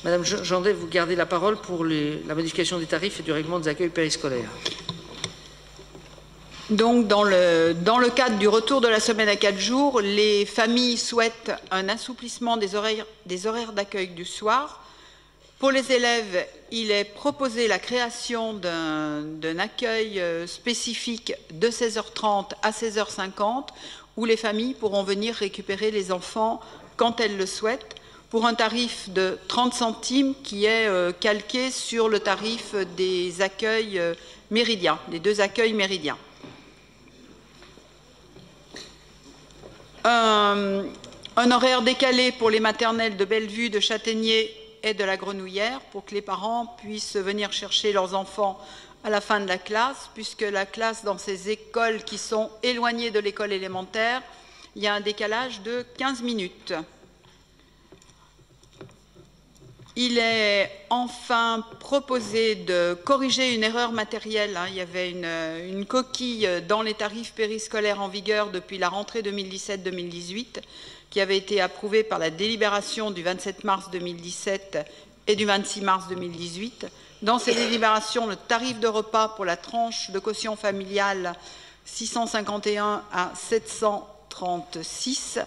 Madame Jandet, vous gardez la parole pour la modification des tarifs et du règlement des accueils périscolaires. Donc, dans le cadre du retour de la semaine à 4 jours, les familles souhaitent un assouplissement des horaires d'accueil du soir. Pour les élèves, il est proposé la création d'un accueil spécifique de 16h30 à 16h50, où les familles pourront venir récupérer les enfants quand elles le souhaitent, pour un tarif de 30 centimes qui est calqué sur le tarif des accueils méridiens, des 2 accueils méridiens. Un horaire décalé pour les maternelles de Bellevue, de Châtaignier et de la Grenouillère, pour que les parents puissent venir chercher leurs enfants à la fin de la classe, puisque la classe dans ces écoles qui sont éloignées de l'école élémentaire, il y a un décalage de 15 minutes. Il est enfin proposé de corriger une erreur matérielle. Il y avait une coquille dans les tarifs périscolaires en vigueur depuis la rentrée 2017-2018 qui avait été approuvée par la délibération du 27 mars 2017 et du 26 mars 2018. Dans ces délibérations, le tarif de repas pour la tranche de quotient familial 651 à 736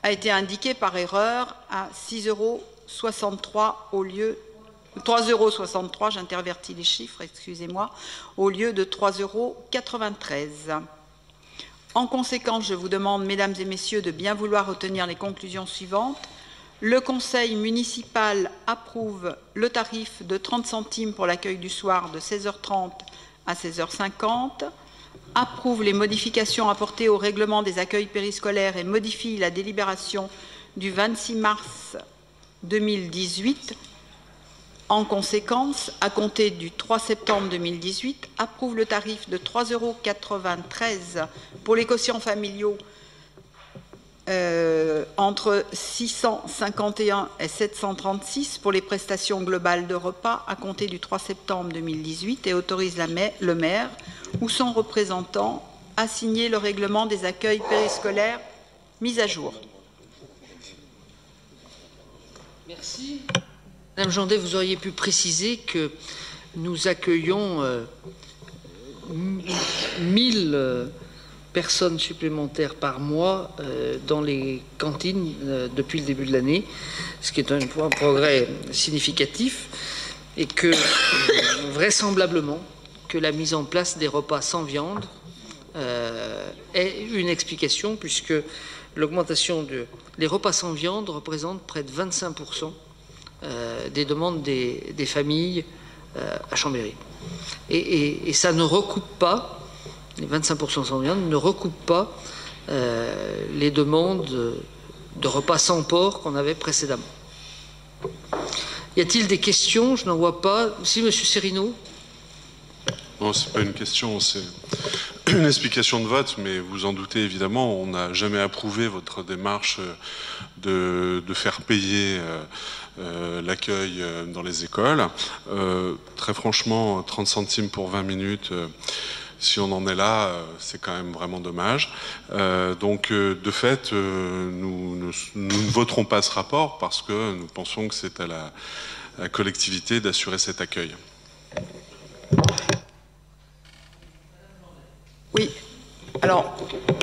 a été indiqué par erreur à 6,63 € au lieu 3,63 €, j'intervertis les chiffres, excusez-moi, au lieu de 3,93 €. En conséquence, je vous demande, mesdames et messieurs, de bien vouloir retenir les conclusions suivantes. Le conseil municipal approuve le tarif de 30 centimes pour l'accueil du soir de 16h30 à 16h50, approuve les modifications apportées au règlement des accueils périscolaires et modifie la délibération du 26 mars 2018. En conséquence, à compter du 3 septembre 2018, approuve le tarif de 3,93 € pour les quotients familiaux entre 651 et 736 pour les prestations globales de repas à compter du 3 septembre 2018 et autorise le maire ou son représentant à signer le règlement des accueils périscolaires mis à jour. Merci. Madame Jandet, vous auriez pu préciser que nous accueillons 1000 personnes supplémentaires par mois dans les cantines depuis le début de l'année, ce qui est un progrès significatif, et que vraisemblablement que la mise en place des repas sans viande est une explication, puisque l'augmentation des repas sans viande représente près de 25% des demandes des familles à Chambéry. Et ça ne recoupe pas, les 25% sans viande ne recoupent pas les demandes de repas sans porc qu'on avait précédemment. Y a-t-il des questions? Je n'en vois pas. Si, Monsieur Serino. Non, ce n'est pas une question, c'est une explication de vote, mais vous en doutez évidemment, on n'a jamais approuvé votre démarche de faire payer l'accueil dans les écoles. Très franchement, 30 centimes pour 20 minutes, si on en est là, c'est quand même vraiment dommage. Donc, de fait, nous ne voterons pas ce rapport parce que nous pensons que c'est à la collectivité d'assurer cet accueil. Oui, alors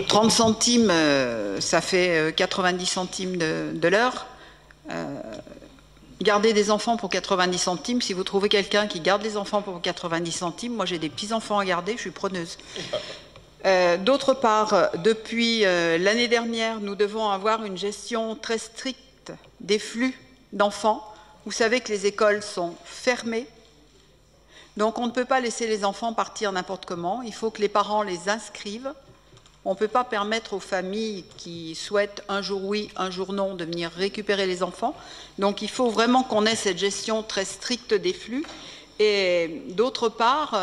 30 centimes, ça fait 90 centimes de l'heure. Garder des enfants pour 90 centimes, si vous trouvez quelqu'un qui garde des enfants pour 90 centimes, moi j'ai des petits-enfants à garder, je suis preneuse. D'autre part, depuis l'année dernière, nous devons avoir une gestion très stricte des flux d'enfants. Vous savez que les écoles sont fermées. Donc on ne peut pas laisser les enfants partir n'importe comment, il faut que les parents les inscrivent. On ne peut pas permettre aux familles qui souhaitent un jour oui, un jour non de venir récupérer les enfants. Donc il faut vraiment qu'on ait cette gestion très stricte des flux. Et d'autre part,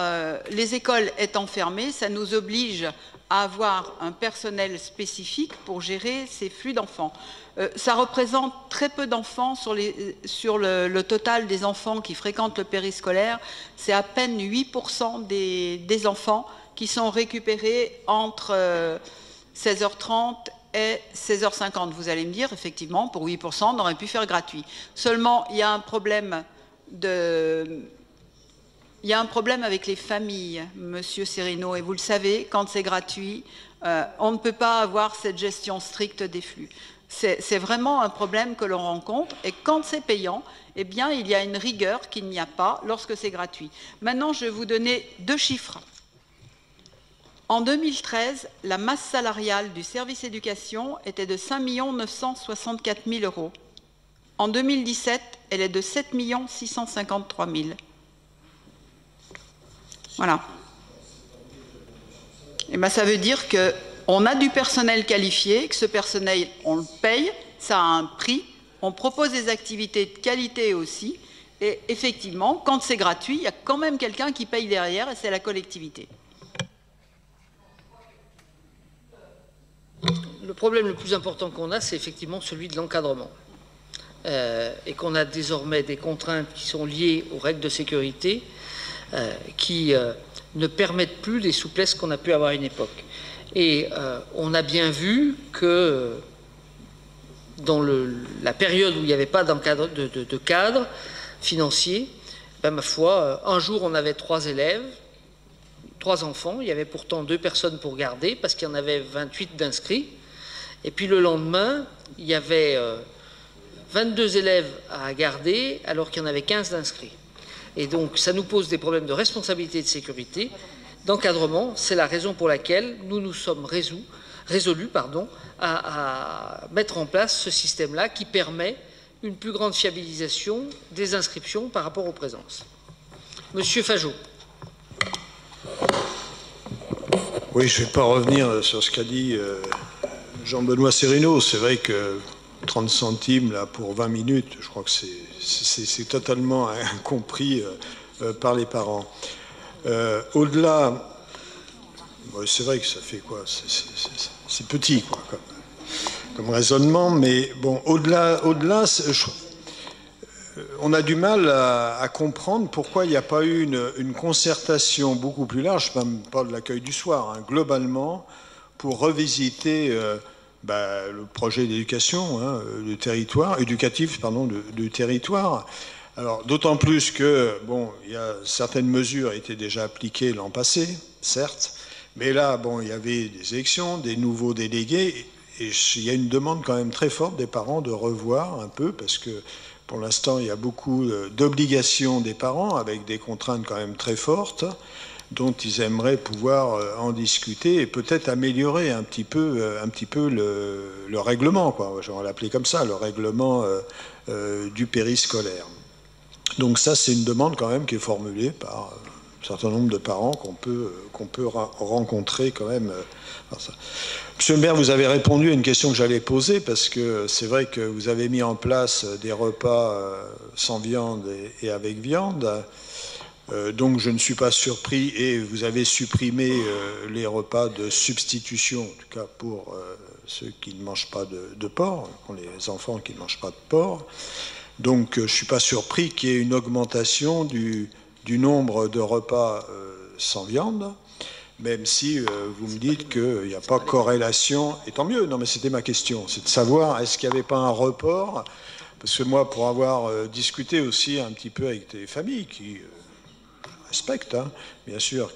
les écoles étant fermées, ça nous oblige à avoir un personnel spécifique pour gérer ces flux d'enfants. Ça représente très peu d'enfants sur le total des enfants qui fréquentent le périscolaire. C'est à peine 8% des enfants qui sont récupérés entre 16h30 est 16h50. Vous allez me dire, effectivement, pour 8%, on aurait pu faire gratuit. Seulement, il y a un problème avec les familles, Monsieur Serino, et vous le savez, quand c'est gratuit, on ne peut pas avoir cette gestion stricte des flux. C'est vraiment un problème que l'on rencontre, et quand c'est payant, eh bien, il y a une rigueur qu'il n'y a pas lorsque c'est gratuit. Maintenant, je vais vous donner 2 chiffres. En 2013, la masse salariale du service éducation était de 5 964 000 €. En 2017, elle est de 7 653 000. Voilà. Et bien, ça veut dire qu'on a du personnel qualifié, que ce personnel, on le paye, ça a un prix, on propose des activités de qualité aussi, et effectivement, quand c'est gratuit, il y a quand même quelqu'un qui paye derrière, et c'est la collectivité. Le problème le plus important qu'on a, c'est effectivement celui de l'encadrement. Et qu'on a désormais des contraintes qui sont liées aux règles de sécurité qui ne permettent plus les souplesses qu'on a pu avoir à une époque. Et on a bien vu que dans la période où il n'y avait pas de cadre financier, ben, ma foi, un jour on avait 3 élèves, 3 enfants, il y avait pourtant 2 personnes pour garder parce qu'il y en avait 28 d'inscrits. Et puis le lendemain, il y avait 22 élèves à garder alors qu'il y en avait 15 d'inscrits. Et donc ça nous pose des problèmes de responsabilité et de sécurité, d'encadrement. C'est la raison pour laquelle nous nous sommes résolus à mettre en place ce système-là qui permet une plus grande fiabilisation des inscriptions par rapport aux présences. Monsieur Fajot. Oui, je ne vais pas revenir sur ce qu'a dit Jean-Benoît Serino. C'est vrai que 30 centimes là, pour 20 minutes, je crois que c'est totalement incompris par les parents. Au-delà, c'est vrai que ça fait quoi? C'est petit, quoi, comme raisonnement, mais bon, au-delà, on a du mal à comprendre pourquoi il n'y a pas eu une concertation beaucoup plus large, même pas de l'accueil du soir, hein, globalement, pour revisiter le projet d'éducation, hein, éducatif du territoire. Alors, d'autant plus que, bon, il y a certaines mesures étaient déjà appliquées l'an passé, certes, mais là, bon, il y avait des élections, des nouveaux délégués, et il y a une demande quand même très forte des parents de revoir un peu, parce que pour l'instant, il y a beaucoup d'obligations des parents, avec des contraintes quand même très fortes, dont ils aimeraient pouvoir en discuter et peut-être améliorer un petit peu le règlement, quoi. On va l'appeler comme ça, le règlement du périscolaire. Donc ça, c'est une demande quand même qui est formulée par un certain nombre de parents qu'on peut rencontrer quand même. Monsieur le maire, vous avez répondu à une question que j'allais poser, parce que c'est vrai que vous avez mis en place des repas sans viande et avec viande. Donc je ne suis pas surpris, et vous avez supprimé les repas de substitution, en tout cas pour ceux qui ne mangent pas de porc, pour les enfants qui ne mangent pas de porc. Donc je ne suis pas surpris qu'il y ait une augmentation du nombre de repas sans viande, même si vous me dites qu'il n'y a pas corrélation, et tant mieux. Non, mais c'était ma question, c'est de savoir est-ce qu'il n'y avait pas un report, parce que moi, pour avoir discuté aussi un petit peu avec des familles qui respectent, hein, bien sûr,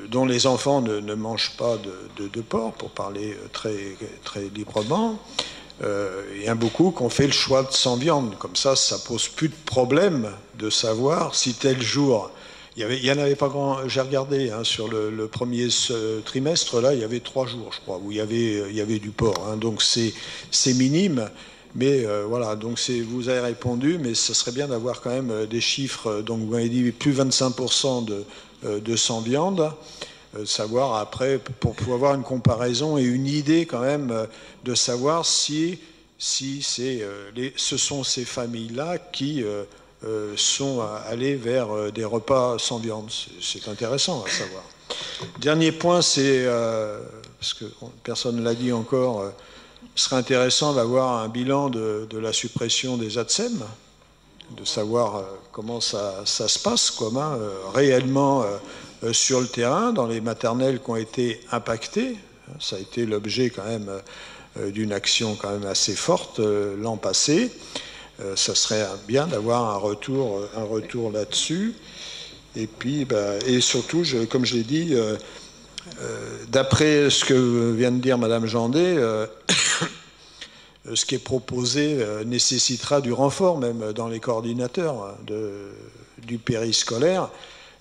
dont les enfants ne mangent pas de porc, pour parler très, très librement, il y a beaucoup qui ont fait le choix de sans viande. Comme ça pose plus de problème de savoir si tel jour... Il y en avait pas grand. J'ai regardé hein, sur le premier trimestre, là, il y avait 3 jours, je crois, où il y avait du porc. Hein, donc c'est minime. Mais voilà, donc vous avez répondu, mais ce serait bien d'avoir quand même des chiffres. Donc vous m'avez dit plus 25% de sans viande. Savoir après, pour pouvoir avoir une comparaison et une idée quand même de savoir si ce sont ces familles-là qui sont allées vers des repas sans viande. C'est intéressant à savoir. Dernier point, c'est, parce que personne ne l'a dit encore, ce serait intéressant d'avoir un bilan de la suppression des ATSEM, de savoir comment ça se passe, réellement sur le terrain, dans les maternelles qui ont été impactées, Ça a été l'objet quand même d'une action quand même assez forte l'an passé. Ça serait bien d'avoir un retour là-dessus. Et puis, et surtout, comme je l'ai dit, d'après ce que vient de dire Madame Jandet, ce qui est proposé nécessitera du renfort même dans les coordinateurs du périscolaire.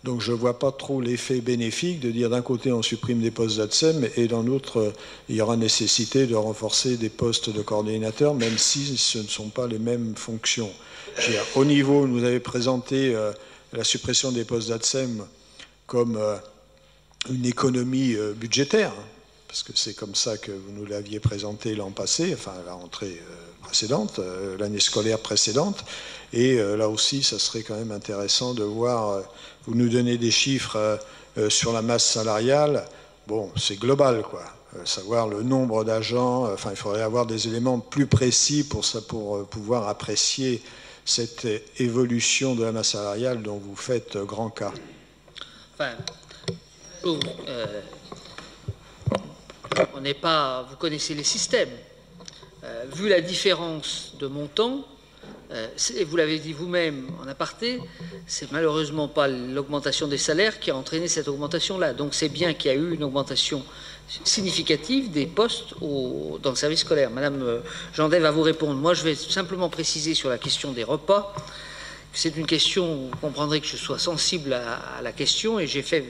Donc je ne vois pas trop l'effet bénéfique de dire d'un côté on supprime des postes d'ATSEM et dans l'autre il y aura nécessité de renforcer des postes de coordinateurs, même si ce ne sont pas les mêmes fonctions. Au niveau, vous avez présenté la suppression des postes d'ATSEM comme une économie budgétaire, parce que c'est comme ça que vous nous l'aviez présenté l'an passé, enfin la rentrée précédente, l'année scolaire précédente, et là aussi ça serait quand même intéressant de voir, vous nous donnez des chiffres sur la masse salariale, bon c'est global quoi, savoir le nombre d'agents, enfin il faudrait avoir des éléments plus précis pour pouvoir apprécier cette évolution de la masse salariale dont vous faites grand cas. Enfin, on n'est pas, vous connaissez les systèmes. Vu la différence de montant, et vous l'avez dit vous-même en aparté, c'est malheureusement pas l'augmentation des salaires qui a entraîné cette augmentation-là. Donc c'est bien qu'il y a eu une augmentation significative des postes dans le service scolaire. Madame Jandet va vous répondre. Moi, je vais simplement préciser sur la question des repas. C'est une question, vous comprendrez que je sois sensible à la question et j'ai fait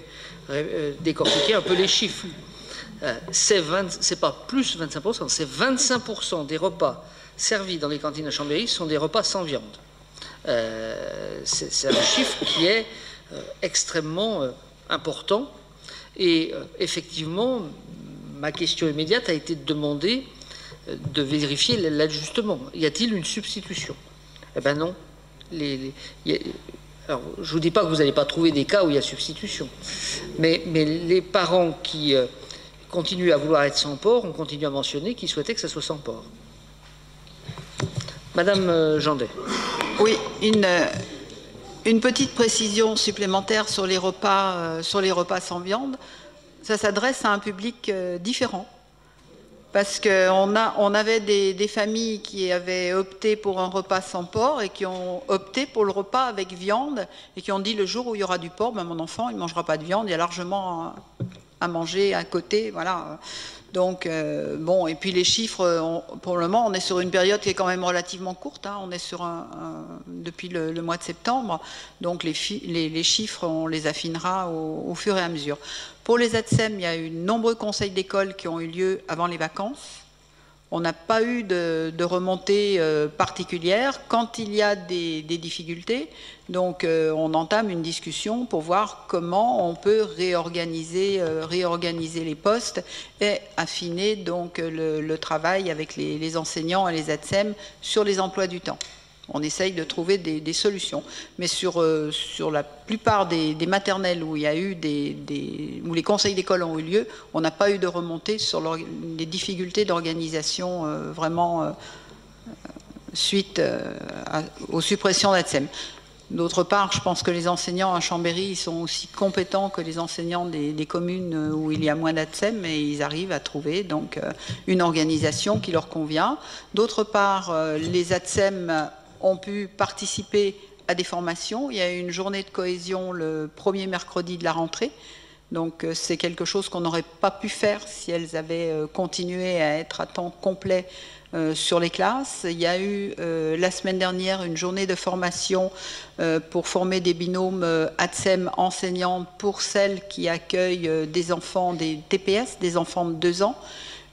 décortiquer un peu les chiffres. C'est pas plus 25%, c'est 25% des repas servis dans les cantines à Chambéry sont des repas sans viande. C'est un chiffre qui est extrêmement important. Et effectivement, ma question immédiate a été de demander de vérifier l'ajustement. Y a-t-il une substitution? Eh bien non. Alors, je ne vous dis pas que vous n'allez pas trouver des cas où il y a substitution. Mais les parents qui continuent à vouloir être sans porc, on continue à mentionner qu'ils souhaitaient que ça soit sans porc. Madame Jandet. Oui, une petite précision supplémentaire sur les repas sans viande. Ça s'adresse à un public différent. Parce qu'on avait des familles qui avaient opté pour un repas sans porc et qui ont opté pour le repas avec viande et qui ont dit le jour où il y aura du porc, ben mon enfant il ne mangera pas de viande, il y a largement à manger à côté, voilà. Donc bon, et puis les chiffres, pour le moment, on est sur une période qui est quand même relativement courte. Hein, on est sur depuis le mois de septembre, donc les chiffres, on les affinera au fur et à mesure. Pour les ATSEM, il y a eu de nombreux conseils d'école qui ont eu lieu avant les vacances. On n'a pas eu de remontée particulière. Quand il y a des difficultés, donc on entame une discussion pour voir comment on peut réorganiser les postes et affiner donc le travail avec les enseignants et les ATSEM sur les emplois du temps. On essaye de trouver des solutions. Mais sur la plupart des maternelles où il y a eu où les conseils d'école ont eu lieu, on n'a pas eu de remontée sur les difficultés d'organisation vraiment suite aux suppressions d'ATSEM. D'autre part, je pense que les enseignants à Chambéry ils sont aussi compétents que les enseignants des communes où il y a moins d'ATSEM et ils arrivent à trouver donc une organisation qui leur convient. D'autre part, les ATSEM ont pu participer à des formations. Il y a eu une journée de cohésion le premier mercredi de la rentrée. Donc c'est quelque chose qu'on n'aurait pas pu faire si elles avaient continué à être à temps complet sur les classes. Il y a eu la semaine dernière une journée de formation pour former des binômes ATSEM enseignants pour celles qui accueillent des enfants des TPS, des enfants de 2 ans,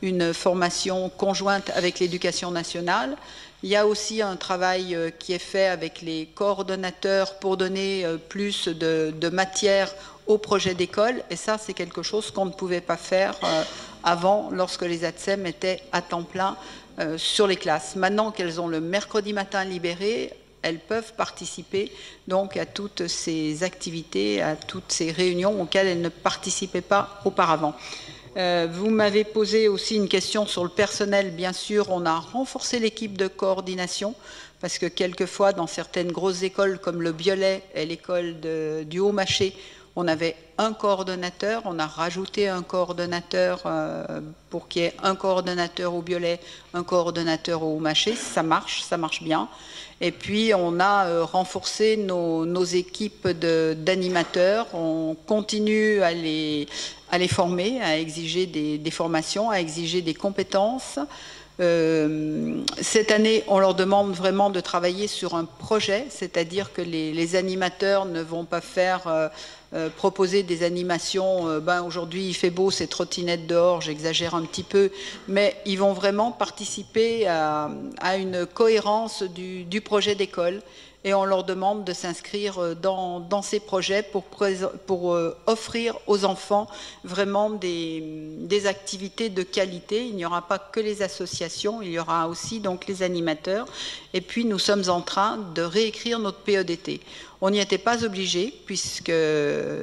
une formation conjointe avec l'éducation nationale. Il y a aussi un travail qui est fait avec les coordonnateurs pour donner plus de matière au projet d'école. Et ça, c'est quelque chose qu'on ne pouvait pas faire avant, lorsque les ATSEM étaient à temps plein sur les classes. Maintenant qu'elles ont le mercredi matin libéré, elles peuvent participer donc à toutes ces activités, à toutes ces réunions auxquelles elles ne participaient pas auparavant. Vous m'avez posé aussi une question sur le personnel. Bien sûr, on a renforcé l'équipe de coordination parce que quelquefois, dans certaines grosses écoles comme le Biolay et l'école du Haut-Maché, On avait un coordonnateur, on a rajouté un coordonnateur pour qu'il y ait un coordonnateur au Biolay, un coordonnateur au Mâché. Ça marche bien. Et puis on a renforcé nos équipes d'animateurs. On continue à les former, à exiger des formations, à exiger des compétences. Cette année, on leur demande vraiment de travailler sur un projet, c'est-à-dire que les animateurs ne vont pas faire proposer des animations, aujourd'hui il fait beau, c'est trottinette dehors, j'exagère un petit peu, mais ils vont vraiment participer à une cohérence du projet d'école. Et on leur demande de s'inscrire dans ces projets pour offrir aux enfants vraiment des activités de qualité. Il n'y aura pas que les associations, il y aura aussi donc les animateurs. Et puis nous sommes en train de réécrire notre PEDT. On n'y était pas obligé puisque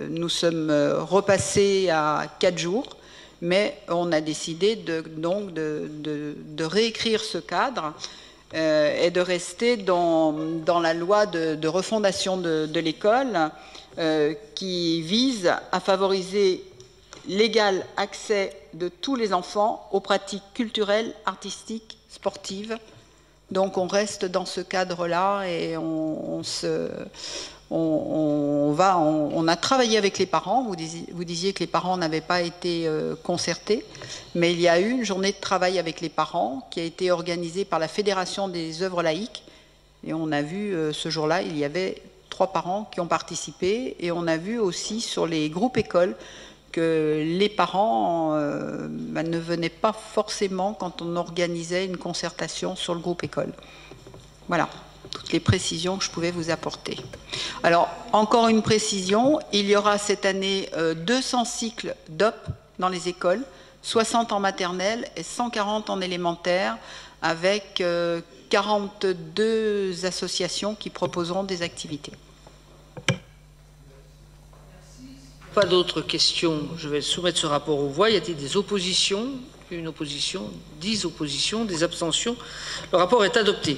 nous sommes repassés à 4 jours. Mais on a décidé de réécrire ce cadre et de rester dans la loi de refondation de l'école qui vise à favoriser l'égal accès de tous les enfants aux pratiques culturelles, artistiques, sportives. Donc on reste dans ce cadre-là et on a travaillé avec les parents. Vous disiez que les parents n'avaient pas été concertés, mais il y a eu une journée de travail avec les parents qui a été organisée par la Fédération des œuvres laïques. Et on a vu ce jour-là, il y avait 3 parents qui ont participé. Et on a vu aussi sur les groupes écoles que les parents ne venaient pas forcément quand on organisait une concertation sur le groupe école. Voilà. Toutes les précisions que je pouvais vous apporter. Alors, encore une précision, il y aura cette année 200 cycles DOP dans les écoles, 60 en maternelle et 140 en élémentaire, avec 42 associations qui proposeront des activités. Pas d'autres questions. Je vais soumettre ce rapport aux voix. Y a-t-il des oppositions? Une opposition, 10 oppositions, des abstentions. Le rapport est adopté.